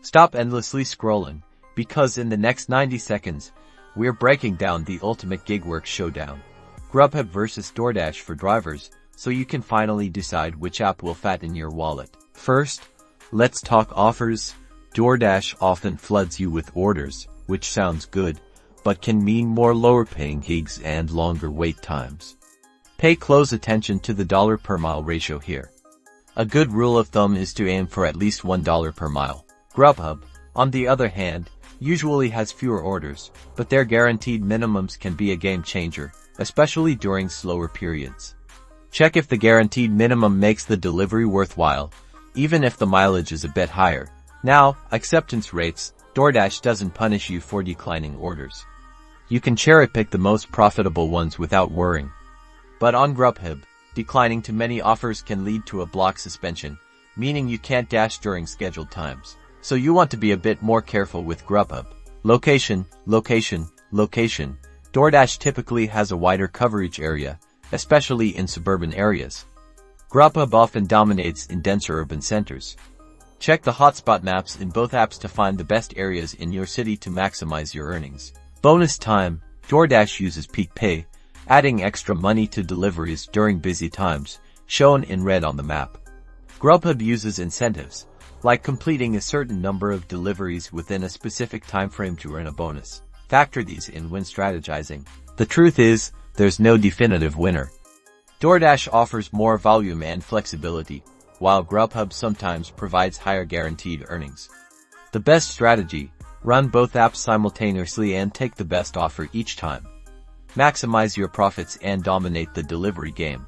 Stop endlessly scrolling, because in the next 90 seconds, we're breaking down the ultimate gig work showdown. Grubhub versus DoorDash for drivers, so you can finally decide which app will fatten your wallet. First, let's talk offers. DoorDash often floods you with orders, which sounds good, but can mean more lower-paying gigs and longer wait times. Pay close attention to the dollar per mile ratio here. A good rule of thumb is to aim for at least $1 per mile. Grubhub, on the other hand, usually has fewer orders, but their guaranteed minimums can be a game changer, especially during slower periods. Check if the guaranteed minimum makes the delivery worthwhile, even if the mileage is a bit higher. Now, acceptance rates. DoorDash doesn't punish you for declining orders. You can cherry-pick the most profitable ones without worrying. But on Grubhub, declining too many offers can lead to a block suspension, meaning you can't dash during scheduled times. So you want to be a bit more careful with Grubhub. Location. DoorDash typically has a wider coverage area, especially in suburban areas. Grubhub often dominates in denser urban centers. Check the hotspot maps in both apps to find the best areas in your city to maximize your earnings. Bonus time. DoorDash uses peak pay, adding extra money to deliveries during busy times, shown in red on the map. Grubhub uses incentives, like completing a certain number of deliveries within a specific time frame to earn a bonus. Factor these in when strategizing. The truth is, there's no definitive winner. DoorDash offers more volume and flexibility, while Grubhub sometimes provides higher guaranteed earnings. The best strategy: run both apps simultaneously and take the best offer each time. Maximize your profits and dominate the delivery game.